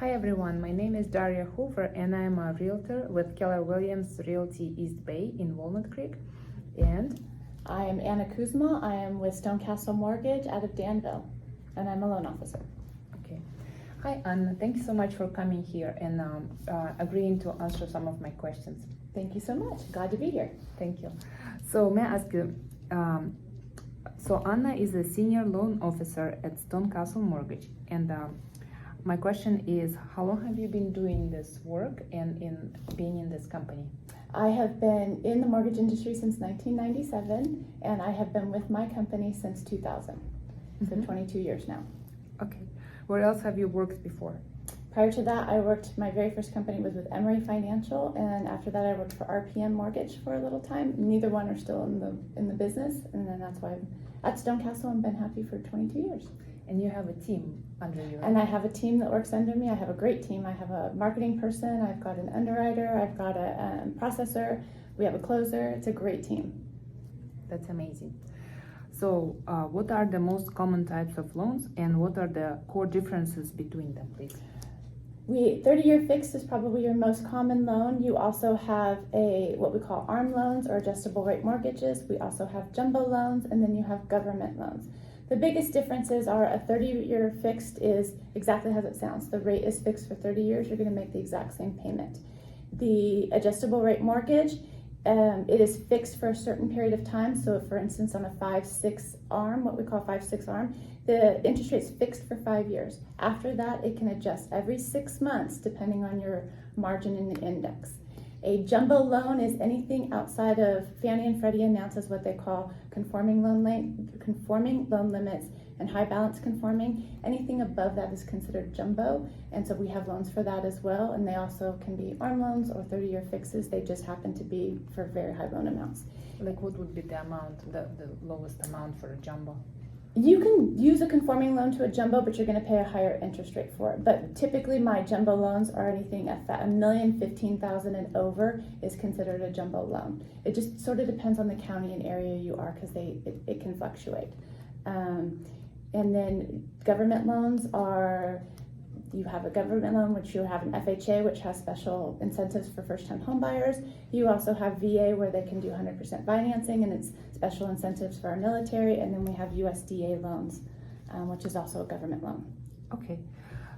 Hi everyone, my name is Daria Hoover and I am a realtor with Keller Williams Realty East Bay in Walnut Creek. And I am Anna Kussmaul. I am with Stonecastle Mortgage out of Danville, and I'm a loan officer. okay. Hi Anna, thank you so much for coming here and agreeing to answer some of my questions. Thank you so much. Glad to be here. Thank you. So may I ask you, so Anna is a senior loan officer at Stonecastle Mortgage, and my question is, how long have you been doing this work and in being in this company? I have been in the mortgage industry since 1997, and I have been with my company since 2000, so 22 years now. Okay. Where else have you worked before? Prior to that, my very first company was with Emory Financial, and after that I worked for RPM Mortgage for a little time. Neither one are still in the business, and then that's why I'm at Stonecastle and been happy for 22 years. And you have a team under you. And I have a team that works under me. I have a great team. I have a marketing person, I've got an underwriter, I've got a processor, we have a closer. It's a great team. That's amazing. So what are the most common types of loans and what are the core differences between them, please? 30-year fixed is probably your most common loan. You also have what we call ARM loans or adjustable rate mortgages. We also have jumbo loans, and then you have government loans. The biggest differences are a 30-year fixed is exactly as it sounds. The rate is fixed for 30 years. You're going to make the exact same payment. The adjustable rate mortgage, it is fixed for a certain period of time. So for instance, on a 5-6 ARM, what we call 5-6 ARM, the interest rate is fixed for 5 years. After that, it can adjust every 6 months depending on your margin in the index. A jumbo loan is anything outside of Fannie and Freddie announces what they call conforming loan limits and high balance conforming. Anything above that is considered jumbo, and so we have loans for that as well. And they also can be ARM loans or 30-year fixes. They just happen to be for very high loan amounts. Like what would be the amount, the lowest amount for a jumbo? You can use a conforming loan to a jumbo, but you're going to pay a higher interest rate for it. But typically my jumbo loans are anything at $1,015,000 and over is considered a jumbo loan. It just sort of depends on the county and area you are because it can fluctuate. And then government loans are, you have a government loan, which you have an FHA, which has special incentives for first-time home buyers. You also have VA, where they can do 100% financing, and it's special incentives for our military. And then we have USDA loans, which is also a government loan. Okay.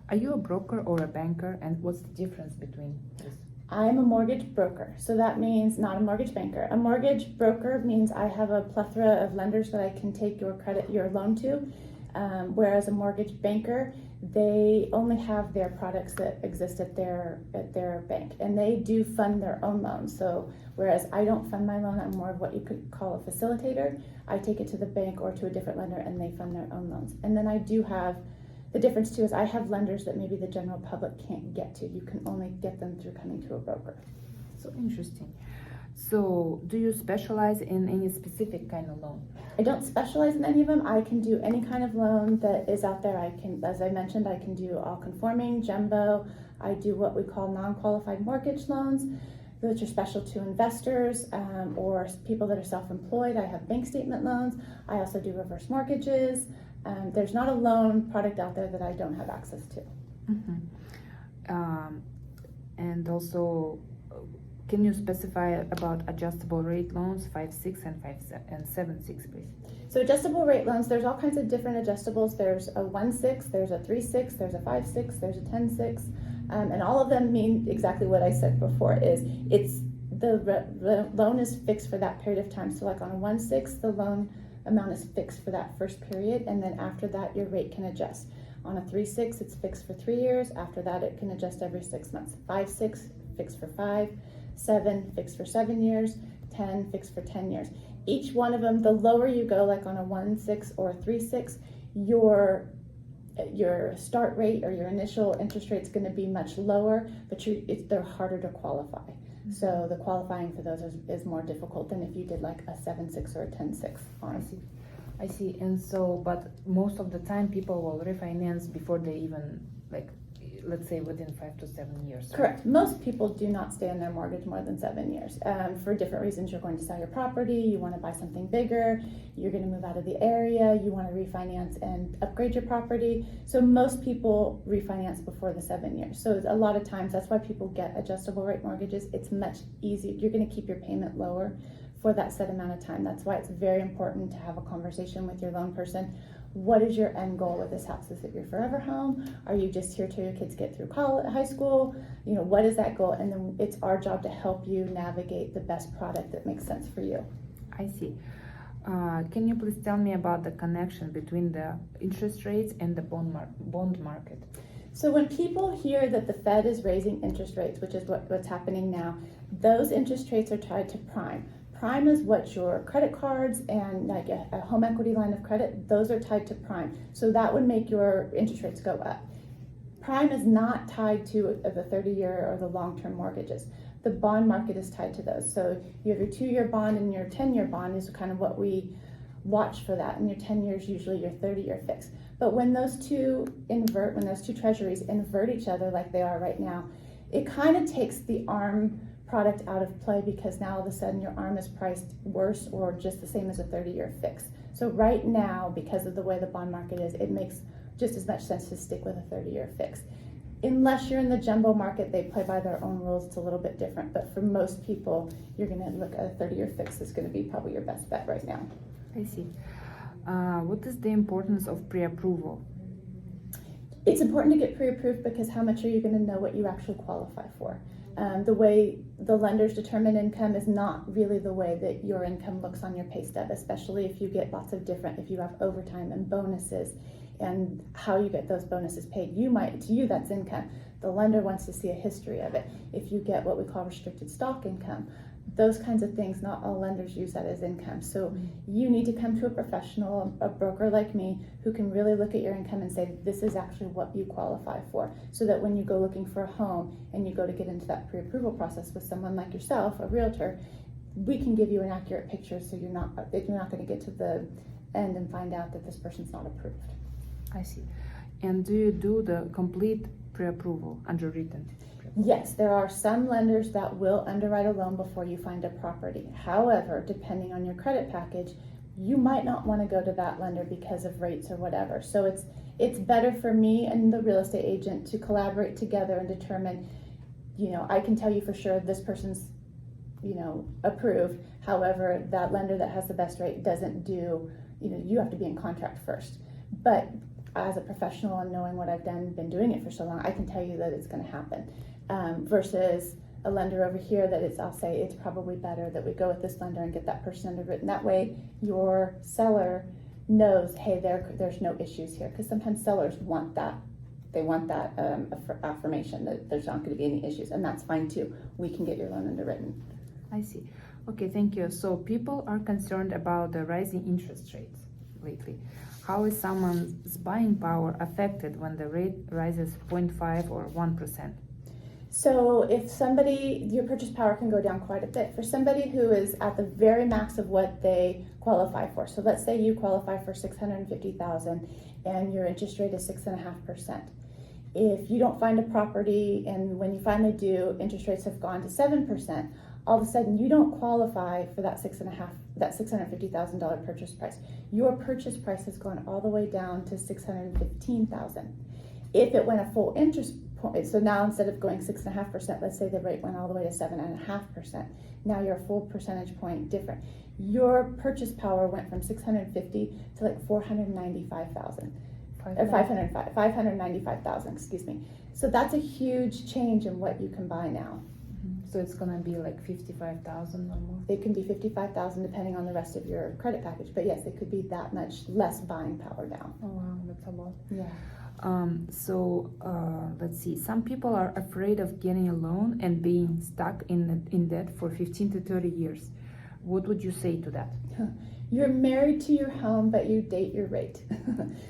Are you a broker or a banker, and what's the difference between this? I'm a mortgage broker, so that means not a mortgage banker. A mortgage broker means I have a plethora of lenders that I can take your loan to, whereas a mortgage banker, they only have their products that exist at their bank, and they do fund their own loans. So whereas I don't fund my loan, I'm more of what you could call a facilitator. I take it to the bank or to a different lender, and they fund their own loans. And then I do have, the difference too is I have lenders that maybe the general public can't get to. You can only get them through coming to a broker. So interesting. So do you specialize in any specific kind of loan? I don't specialize in any of them. I can do any kind of loan that is out there. I can, as I mentioned, I can do all conforming, jumbo. I do what we call non-qualified mortgage loans, which are special to investors or people that are self-employed. I have bank statement loans. I also do reverse mortgages. There's not a loan product out there that I don't have access to. And also, can you specify about adjustable rate loans, 5-6 and 7-6, please? So adjustable rate loans, there's all kinds of different adjustables. There's a 1-6, there's a 3-6, there's a 5-6, there's a 10-6, and all of them mean exactly what I said before. The loan is fixed for that period of time. So like on a 1-6, the loan amount is fixed for that first period, and then after that your rate can adjust. On a 3-6, it's fixed for 3 years. After that, it can adjust every 6 months. 5-6, fixed for 5. 7, fixed for 7 years. 10, fixed for 10 years. Each one of them, the lower you go, like on a 1-6 or a 3-6, your start rate or your initial interest rate is going to be much lower, but they're harder to qualify. So the qualifying for those is more difficult than if you did like a 7-6 or a 10-6 on. I see. And so, but most of the time people will refinance before they even let's say within 5 to 7 years. Right? Correct. Most people do not stay in their mortgage more than 7 years. For different reasons, you're going to sell your property, you want to buy something bigger, you're going to move out of the area, you want to refinance and upgrade your property. So most people refinance before the 7 years. So a lot of times that's why people get adjustable rate mortgages. It's much easier. You're going to keep your payment lower for that set amount of time. That's why it's very important to have a conversation with your loan person. What is your end goal with this house? Is it your forever home? Are you just here till your kids get through college, high school? You know, what is that goal? And then it's our job to help you navigate the best product that makes sense for you. I see. Can you please tell me about the connection between the interest rates and the bond market? So when people hear that the Fed is raising interest rates, which is what's happening now, those interest rates are tied to prime. Prime is what your credit cards and like a home equity line of credit, those are tied to prime. So that would make your interest rates go up. Prime is not tied to the 30-year or the long-term mortgages. The bond market is tied to those. So you have your 2-year bond and your 10-year bond is kind of what we watch for that. And your 10 years, usually your 30-year fix. But when those two invert, when those two treasuries invert each other like they are right now, it kind of takes the ARM product out of play, because now all of a sudden your ARM is priced worse or just the same as a 30-year fix. So right now, because of the way the bond market is, it makes just as much sense to stick with a 30-year fix. Unless you're in the jumbo market, they play by their own rules. It's a little bit different, but for most people, you're going to look at a 30-year fix is going to be probably your best bet right now. I see. What is the importance of pre-approval? It's important to get pre-approved because how much are you going to know what you actually qualify for? The way the lenders determine income is not really the way that your income looks on your pay stub, especially if you get lots of different, if you have overtime and bonuses and how you get those bonuses paid. To you, that's income. The lender wants to see a history of it. If you get what we call restricted stock income, those kinds of things, not all lenders use that as income. So you need to come to a professional, a broker like me, who can really look at your income and say, this is actually what you qualify for. So that when you go looking for a home and you go to get into that pre-approval process with someone like yourself, a realtor, we can give you an accurate picture so you're not going to get to the end and find out that this person's not approved. I see. And do you do the complete pre-approval, underwritten? Yes, there are some lenders that will underwrite a loan before you find a property. However, depending on your credit package, you might not want to go to that lender because of rates or whatever. So it's better for me and the real estate agent to collaborate together and determine, I can tell you for sure this person's, approved. However, that lender that has the best rate doesn't do, you have to be in contract first. But as a professional and knowing what I've done, been doing it for so long, I can tell you that it's going to happen. Versus a lender over here I'll say it's probably better that we go with this lender and get that person underwritten. That way your seller knows, hey, there's no issues here. Because sometimes sellers want that. They want that affirmation that there's not going to be any issues. And that's fine too. We can get your loan underwritten. I see. Okay, thank you. So people are concerned about the rising interest rates lately. How is someone's buying power affected when the rate rises 0.5 or 1%? So if your purchase power can go down quite a bit. For somebody who is at the very max of what they qualify for. So let's say you qualify for $650,000 and your interest rate is 6.5%. If you don't find a property and when you finally do, interest rates have gone to 7%, all of a sudden you don't qualify for that $650,000 purchase price. Your purchase price has gone all the way down to $615,000. If it went a full interest point, so now instead of going 6.5%, let's say the rate went all the way to 7.5%. Now you're a full percentage point different. Your purchase power went from 650 to like 495,000. Or 595,000, excuse me. So that's a huge change in what you can buy now. So it's gonna be like 55,000 or more? It can be 55,000 depending on the rest of your credit package, but yes, it could be that much less buying power now. Oh wow, that's a lot. Yeah. Let's see. Some people are afraid of getting a loan and being stuck in debt for 15 to 30 years. What would you say to that? You're married to your home, but you date your rate.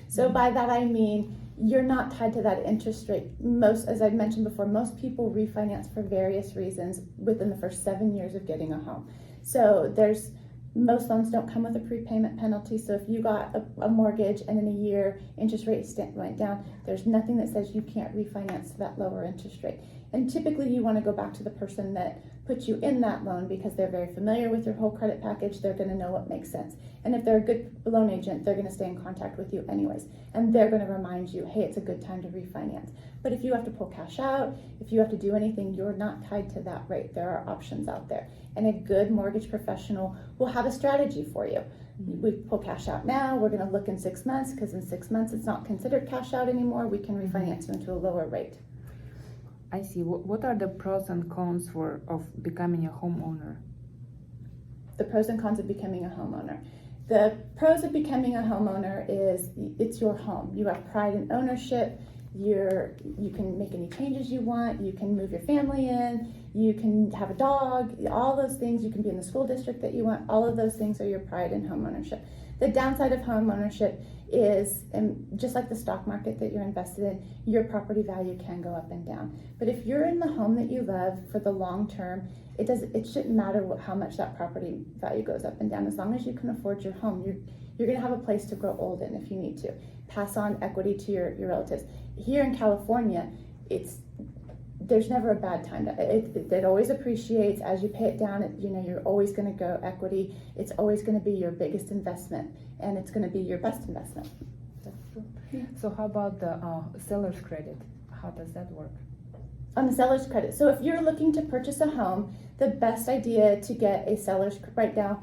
So by that I mean you're not tied to that interest rate. As I've mentioned before, most people refinance for various reasons within the first 7 years of getting a home. So there's Most loans don't come with a prepayment penalty, so if you got a mortgage and in a year interest rate went down, there's nothing that says you can't refinance to that lower interest rate. And typically you want to go back to the person that put you in that loan because they're very familiar with your whole credit package. They're going to know what makes sense. And if they're a good loan agent, they're going to stay in contact with you anyways. And they're going to remind you, hey, it's a good time to refinance. But if you have to pull cash out, if you have to do anything, you're not tied to that rate. There are options out there. And a good mortgage professional will have a strategy for you. We pull cash out now, we're going to look in 6 months, because in 6 months it's not considered cash out anymore. We can refinance you into a lower rate. I see. What are the pros and cons of becoming a homeowner? The pros and cons of becoming a homeowner. The pros of becoming a homeowner is it's your home. You have pride in ownership. You can make any changes you want. You can move your family in. You can have a dog. All those things. You can be in the school district that you want. All of those things are your pride in home ownership. The downside of home ownership is, and just like the stock market that you're invested in, your property value can go up and down. But if you're in the home that you love for the long term, it shouldn't matter how much that property value goes up and down. As long as you can afford your home, you're going to have a place to grow old in if you need to. Pass on equity to your relatives. Here in California, there's never a bad time. It always appreciates as you pay it down. You're always going to go equity. It's always going to be your biggest investment, and it's going to be your best investment. That's true. Yeah. So how about the seller's credit? How does that work? On the seller's credit. So if you're looking to purchase a home, the best idea to get a seller's right now,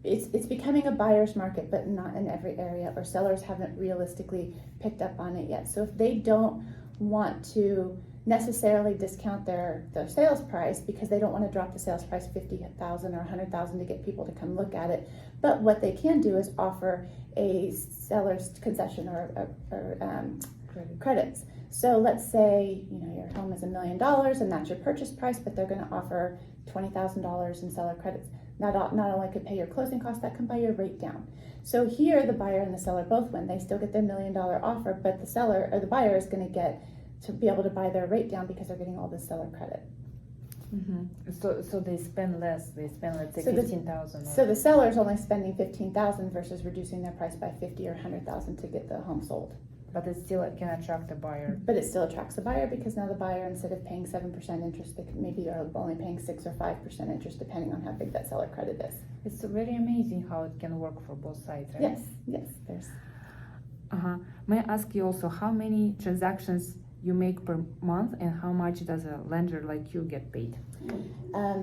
it's becoming a buyer's market, but not in every area, or sellers haven't realistically picked up on it yet. So if they don't want to necessarily discount their sales price because they don't want to drop the sales price $50,000 or $100,000 to get people to come look at it, but what they can do is offer a seller's concession or credits. So let's say your home is $1 million and that's your purchase price, but they're going to offer $20,000 in seller credits. Not only could pay your closing costs, that can buy your rate down. So here the buyer and the seller both win. They still get their $1 million offer, but the seller or the buyer is going to get to be able to buy their rate down because they're getting all this seller credit. Mm-hmm. So they spend less. They spend, let's say, $15,000. So the seller's only spending $15,000 versus reducing their price by $50,000 or $100,000 to get the home sold. But it still can attract a buyer. But it still attracts a buyer because now the buyer, instead of paying 7% interest, they maybe are only paying 6 or 5% interest, depending on how big that seller credit is. It's very amazing how it can work for both sides, right? Yes. There's. May I ask you also how many transactions you make per month, and how much does a lender like you get paid?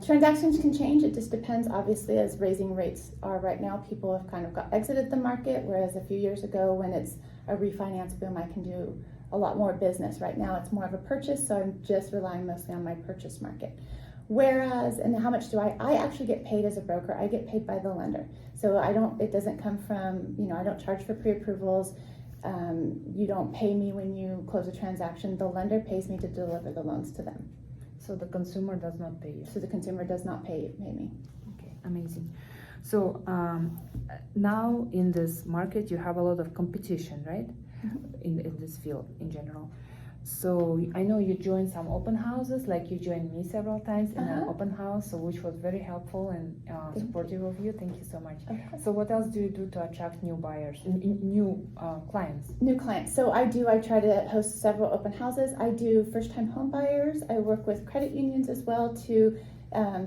Transactions can change. It just depends, obviously, as raising rates are right now. People have kind of exited the market, whereas a few years ago when it's a refinance boom, I can do a lot more business. Right now it's more of a purchase, so I'm just relying mostly on my purchase market. Whereas, and how much do I actually get paid as a broker? I get paid by the lender. So it doesn't come from, I don't charge for pre-approvals. You don't pay me when you close a transaction. The lender pays me to deliver the loans to them. So the consumer does not pay you? So the consumer does not pay me. Okay, amazing. So now in this market you have a lot of competition, right? Mm-hmm. in this field in general. So I know you joined some open houses, like you joined me several times in an open house, so which was very helpful and supportive of you. Thank you so much. Okay. So what else do you do to attract new buyers, new clients? New clients. So I try to host several open houses. I do first-time home buyers. I work with credit unions as well to,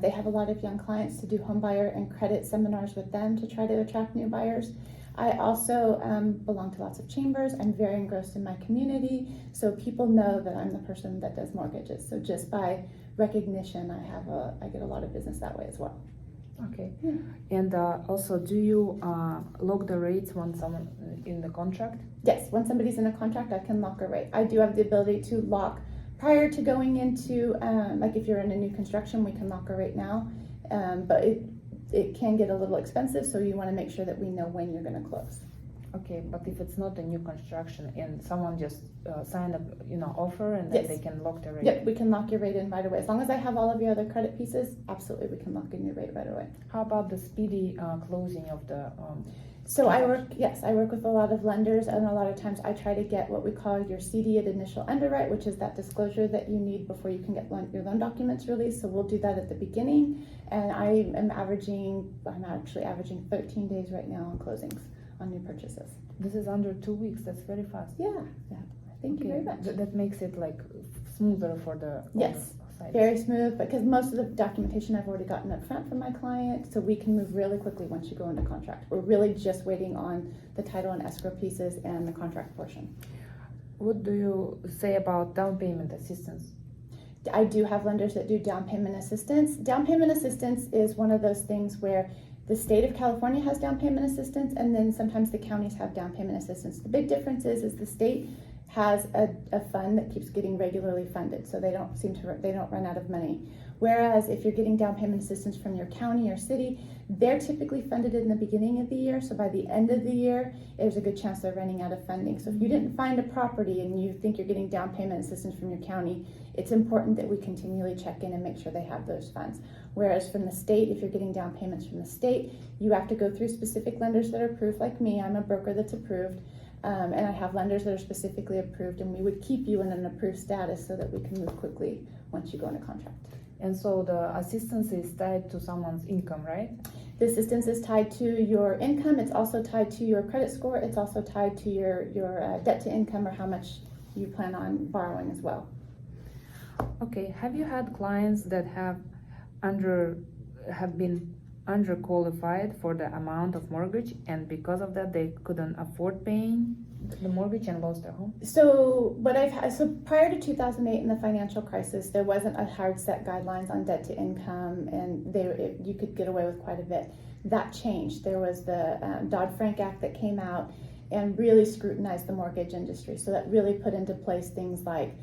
they have a lot of young clients, to do home buyer and credit seminars with them to try to attract new buyers. I also belong to lots of chambers. I'm very engrossed in my community, so people know that I'm the person that does mortgages. So just by recognition, I get a lot of business that way as well. Okay. Yeah. And also, do you lock the rates when someone in the contract? Yes, when somebody's in a contract, I can lock a rate. I do have the ability to lock prior to going into, like if you're in a new construction, we can lock a rate now, but it can get a little expensive, so you want to make sure that we know when you're going to close. Okay, but if it's not a new construction and someone just signed a offer and then Yes. they can lock the rate. Yep, we can lock your rate in right away. As long as I have all of your other credit pieces, absolutely, we can lock in your rate right away. How about the speedy closing of the? So I work with a lot of lenders, and a lot of times I try to get what we call your CD at initial underwrite, which is that disclosure that you need before you can get your loan documents released. So we'll do that at the beginning, and I'm actually averaging 13 days right now on closings on new purchases. This is under 2 weeks. That's very fast. Yeah. Thank you very much. That makes it like smoother for the Yes. sides. Very smooth, because most of the documentation I've already gotten up front from my client, so we can move really quickly once you go into contract. We're really just waiting on the title and escrow pieces and the contract portion. What do you say about down payment assistance? I do have lenders that do down payment assistance. Down payment assistance is one of those things where the state of California has down payment assistance, and then sometimes the counties have down payment assistance. The big difference is the state has a fund that keeps getting regularly funded, so they don't run out of money. Whereas if you're getting down payment assistance from your county or city, they're typically funded in the beginning of the year, so by the end of the year, there's a good chance they're running out of funding. So if you didn't find a property and you think you're getting down payment assistance from your county, it's important that we continually check in and make sure they have those funds. Whereas from the state, if you're getting down payments from the state, you have to go through specific lenders that are approved, like me. I'm a broker that's approved. And I have lenders that are specifically approved, and we would keep you in an approved status so that we can move quickly once you go into contract. And so the assistance is tied to someone's income, right? The assistance is tied to your income. It's also tied to your credit score. It's also tied to your debt to income, or how much you plan on borrowing as well. Okay. Have you had clients that have been underqualified for the amount of mortgage, and because of that they couldn't afford paying the mortgage and lost their home? So prior to 2008 in the financial crisis, there wasn't a hard set guidelines on debt to income, and you could get away with quite a bit. That changed. There was the Dodd-Frank Act that came out and really scrutinized the mortgage industry. So that really put into place things like,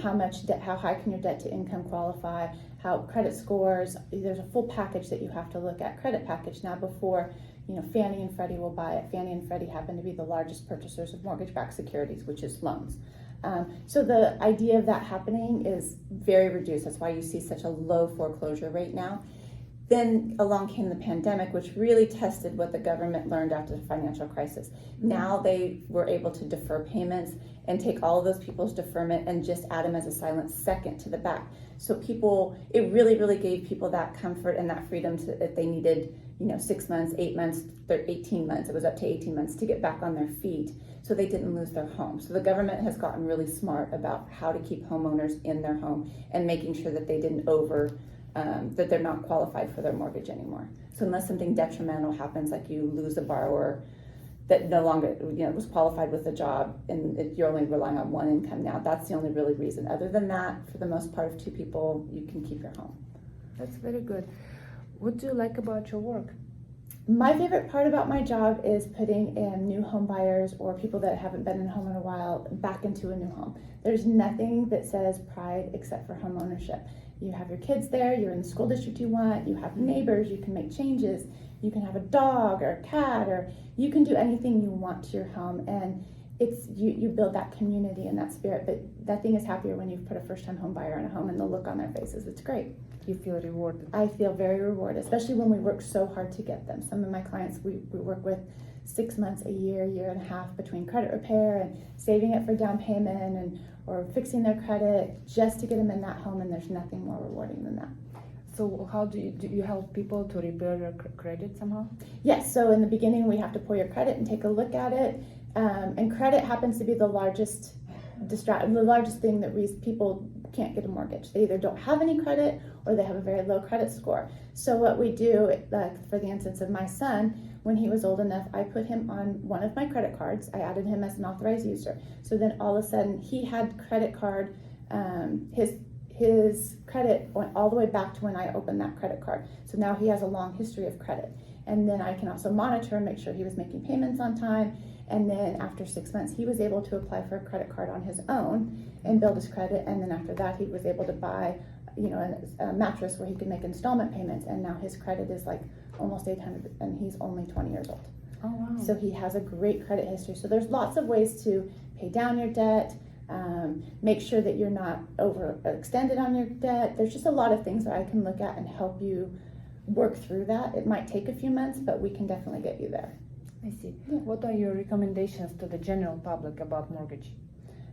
how much debt, how high can your debt to income qualify, how credit scores. There's a full package that you have to look at, credit package. Now before, Fannie and Freddie will buy it. Fannie and Freddie happen to be the largest purchasers of mortgage-backed securities, which is loans. So the idea of that happening is very reduced. That's why you see such a low foreclosure rate now. Then along came the pandemic, which really tested what the government learned after the financial crisis. Now they were able to defer payments and take all of those people's deferment and just add them as a silent second to the back. So it really, really gave people that comfort and that freedom that they needed, 6 months, 8 months, 18 months. It was up to 18 months to get back on their feet, so they didn't lose their home. So the government has gotten really smart about how to keep homeowners in their home and making sure that they didn't that they're not qualified for their mortgage anymore. So unless something detrimental happens, like you lose a borrower that no longer was qualified with a job, and you're only relying on one income now, that's the only really reason. Other than that, for the most part, of two people, you can keep your home. That's very good. What do you like about your work? My favorite part about my job is putting new home buyers or people that haven't been in a home in a while back into a new home. There's nothing that says pride except for home ownership. You have your kids there, you're in the school district you want, you have neighbors, you can make changes, you can have a dog or a cat, or you can do anything you want to your home, and you build that community and that spirit. But nothing is happier when you've put a first-time home buyer in a home and the look on their faces. It's great. You feel rewarded? I feel very rewarded, especially when we work so hard to get them. Some of my clients we work with 6 months, a year and a half between credit repair and saving it for down payment or fixing their credit just to get them in that home, and there's nothing more rewarding than that. So how do you help people to repair their credit somehow? Yes, so in the beginning we have to pull your credit and take a look at it, and credit happens to be the largest thing that people can't get a mortgage. They either don't have any credit or they have a very low credit score. So what we do, like for the instance of my son, when he was old enough, I put him on one of my credit cards. I added him as an authorized user. So then all of a sudden he had credit card, his credit went all the way back to when I opened that credit card. So now he has a long history of credit. And then I can also monitor and make sure he was making payments on time. And then after 6 months, he was able to apply for a credit card on his own and build his credit. And then after that, he was able to buy, a mattress where he could make installment payments. And now his credit is like almost 800, and he's only 20 years old. Oh, wow. So he has a great credit history. So there's lots of ways to pay down your debt, make sure that you're not overextended on your debt. There's just a lot of things that I can look at and help you work through that. It might take a few months, but we can definitely get you there. I see. Yeah. What are your recommendations to the general public about mortgage?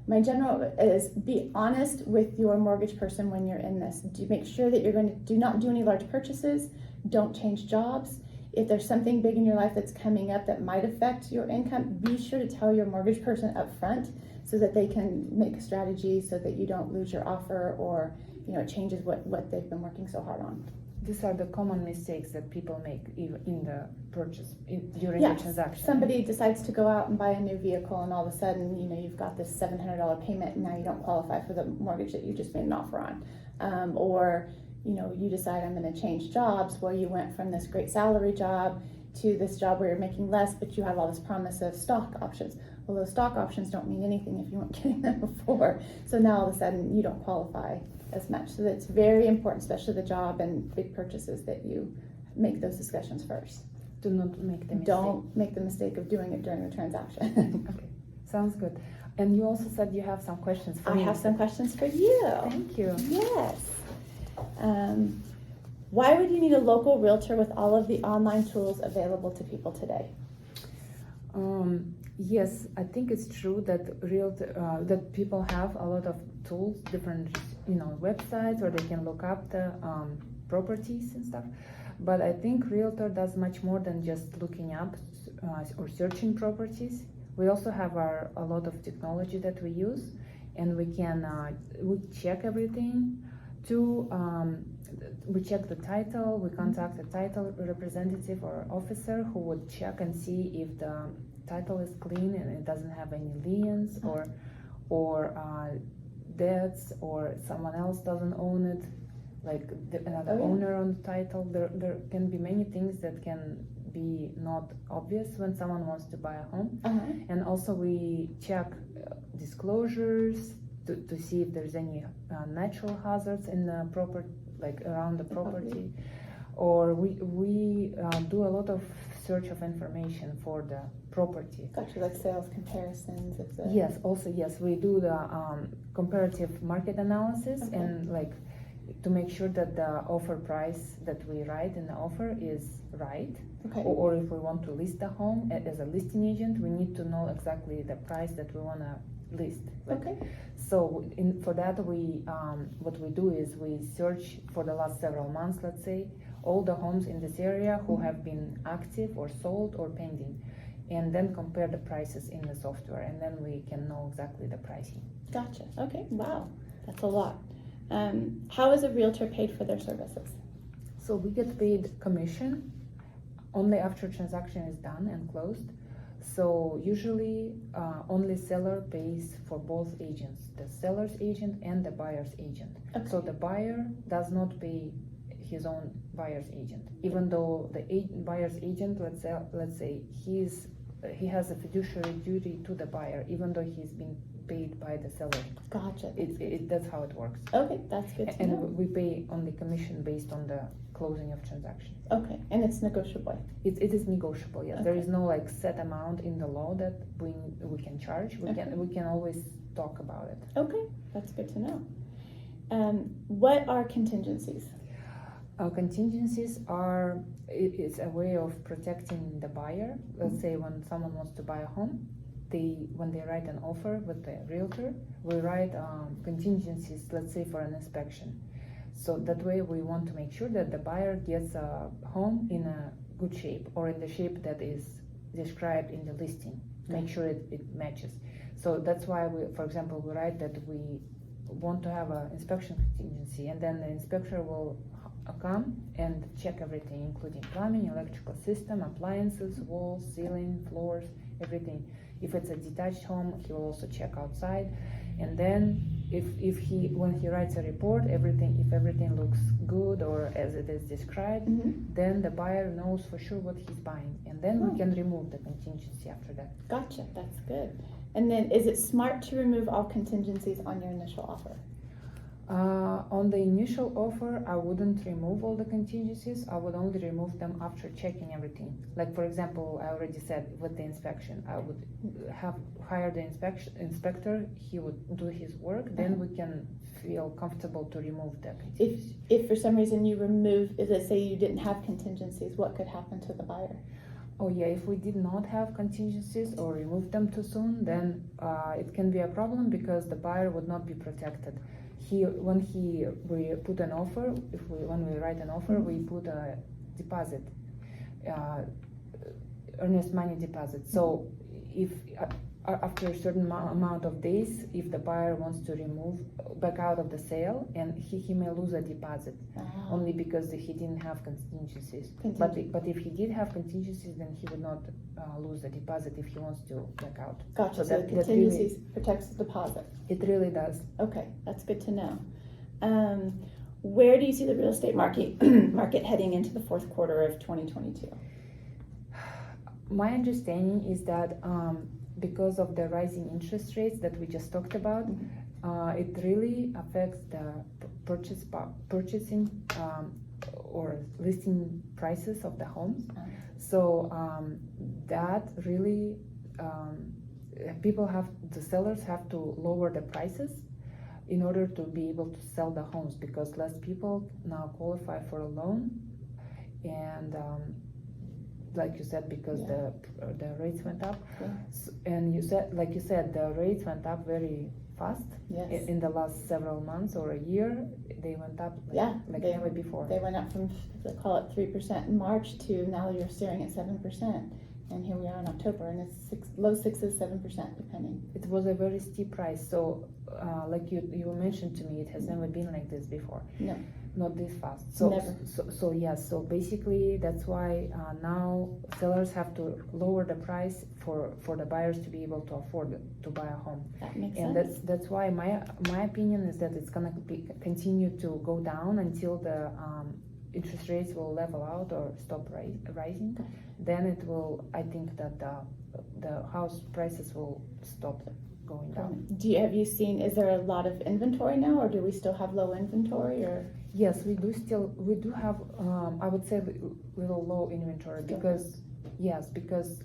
My general is be honest with your mortgage person when you're in this. Do make sure that you're going to do not do any large purchases. Don't change jobs. If there's something big in your life that's coming up that might affect your income, be sure to tell your mortgage person up front so that they can make a strategy so that you don't lose your offer or it changes what they've been working so hard on. These are the common mistakes that people make even in the purchase, during Yeah, the transaction. somebody decides to go out and buy a new vehicle, and all of a sudden, you've got this $700 payment, and now you don't qualify for the mortgage that you just made an offer on. Or you decide I'm going to change jobs. Well, you went from this great salary job to this job where you're making less, but you have all this promise of stock options. Well, those stock options don't mean anything if you weren't getting them before. So now all of a sudden, you don't qualify as much. So that's very important, especially the job and big purchases, that you make those discussions first. Do not make the mistake. Don't make the mistake of doing it during the transaction. Okay, sounds good. And you also said you have some questions for me. I have some questions for you. Thank you. Yes. Why would you need a local realtor with all of the online tools available to people today? Yes, I think it's true that that people have a lot of tools, different websites, or they can look up the properties and stuff. But I think realtor does much more than just looking up or searching properties. We also have a lot of technology that we use, and we can we check everything. We check the title. We contact the title representative or officer who would check and see if the title is clean and it doesn't have any liens or debts, or someone else doesn't own it, like another owner on the title. There can be many things that can be not obvious when someone wants to buy a home. And also we check disclosures to see if there's any natural hazards in the property, like around the property. Or we do a lot of search of information for the property. Gotcha, like sales comparisons. Yes, also yes, we do the comparative market analysis, and like to make sure that the offer price that we write in the offer is right. Or if we want to list a home as a listing agent, we need to know exactly the price that we want to list. So for that, we what we do is we search for the last several months, let's say, all the homes in this area who have been active or sold or pending, and then compare the prices in the software, and then we can know exactly the pricing. Gotcha. Okay. Wow, that's a lot. How is a realtor paid for their services? So we get paid commission only after transaction is done and closed. So usually only seller pays for both agents, the seller's agent and the buyer's agent. So the buyer does not pay his own buyer's agent, even though the buyer's agent, let's say he has a fiduciary duty to the buyer, even though he's been paid by the seller. Gotcha. That's how it works. Okay, that's good to know. And we pay only commission based on the closing of transaction. Okay, and it's negotiable. It is negotiable. Yes, there is no like set amount in the law that we can charge. We can always talk about it. Okay, that's good to know. What are contingencies? Contingencies it's a way of protecting the buyer. Let's say when someone wants to buy a home, when they write an offer with the realtor, we write contingencies, let's say for an inspection. So that way we want to make sure that the buyer gets a home in a good shape, or in the shape that is described in the listing. Make sure it matches. So that's why for example, we write that we want to have an inspection contingency, and then the inspector will come and check everything, including plumbing, electrical system, appliances, walls, ceiling, floors, everything. If it's a detached home, he will also check outside. And then when he writes a report, if everything looks good or as it is described, then the buyer knows for sure what he's buying, and then we can remove the contingency after that. Gotcha, that's good. And then is it smart to remove all contingencies on your initial offer? On the initial offer, I wouldn't remove all the contingencies. I would only remove them after checking everything. Like for example, I already said with the inspection, I would have hire the inspector. He would do his work. Then we can feel comfortable to remove the contingencies. If for some reason you remove, let's say you didn't have contingencies, what could happen to the buyer? Oh yeah, if we did not have contingencies or remove them too soon, then it can be a problem because the buyer would not be protected. We put an offer, when we write an offer, we put a deposit, earnest money deposit. So if after a certain amount of days, if the buyer wants to back out of the sale, and he may lose a deposit only because he didn't have contingencies. But if he did have contingencies, then he would not lose the deposit if he wants to back out. Gotcha. So the contingencies protects the deposit. It really does. Okay, that's good to know. Where do you see the real estate market heading into the fourth quarter of 2022? My understanding is that because of the rising interest rates that we just talked about, it really affects the purchasing or listing prices of the homes. So that really, the sellers have to lower the prices in order to be able to sell the homes, because less people now qualify for a loan, and like you said, because the rates went up. And you said the rates went up very fast. Yes. In the last several months or a year, they went up like never before. They went up from, they call it 3% in March to now you're staring at 7%. And here we are in October, and it's low 6s, 7% depending. It was a very steep rise. So like you mentioned to me, it has never been like this before. No. Not this fast. So never. So basically that's why now sellers have to lower the price for the buyers to be able to afford to buy a home. That makes and sense. that's why my opinion is that it's gonna continue to go down until the interest rates will level out or stop rising. Then it will. I think that the house prices will stop going down. Have you seen? Is there a lot of inventory now, or do we still have low inventory? Or yes, we do have. I would say little low inventory because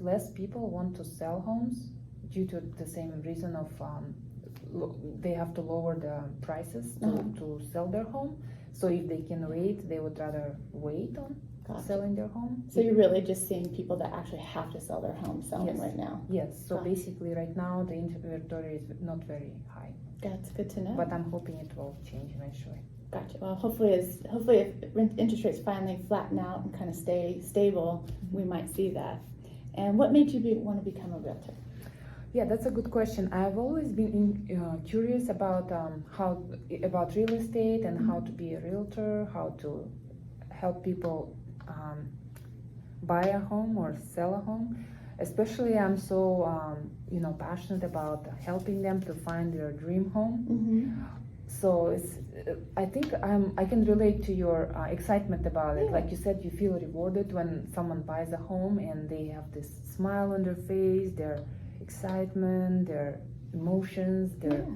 less people want to sell homes due to the same reason of they have to lower the prices to sell their home. So if they can wait, they would rather wait on selling their home. So you're really just seeing people that actually have to sell their home selling right now. Yes. So basically, right now the inventory is not very high. That's good to know. But I'm hoping it will change eventually. Gotcha. Well, hopefully if interest rates finally flatten out and kind of stay stable, we might see that. And what made you want to become a realtor? Yeah, that's a good question. I've always been curious about about real estate and how to be a realtor, how to help people buy a home or sell a home. Especially, I'm so passionate about helping them to find their dream home. So I think I can relate to your excitement about it. Like you said, you feel rewarded when someone buys a home and they have this smile on their face, their excitement, their emotions, their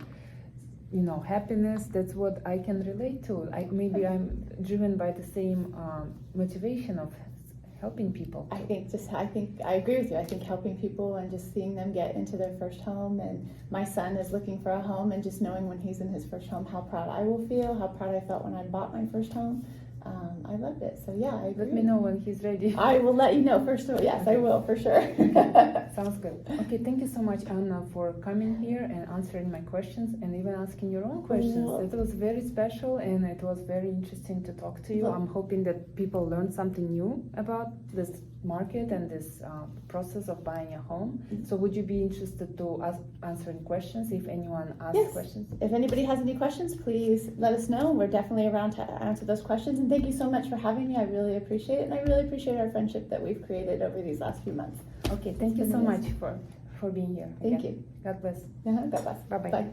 happiness. That's what I can relate to. Maybe I'm driven by the same motivation of helping people. I think I agree with you. I think helping people and just seeing them get into their first home, and my son is looking for a home, and just knowing when he's in his first home how proud I will feel, how proud I felt when I bought my first home. I loved it. So yeah, I agree. Let me know when he's ready. I will let you know first of all. Yes, I will for sure. Sounds good. Okay, thank you so much, Anna, for coming here and answering my questions and even asking your own questions. It was very special and it was very interesting to talk to you. I'm hoping that people learned something new about this market and this process of buying a home. So would you be interested to answering questions if anyone asks questions? If anybody has any questions, please let us know. We're definitely around to answer those questions. And thank you so much for having me. I really appreciate it. And I really appreciate our friendship that we've created over these last few months. Okay, thank you so much for being here. Thank you. God bless. God bless. Bye-bye. Bye.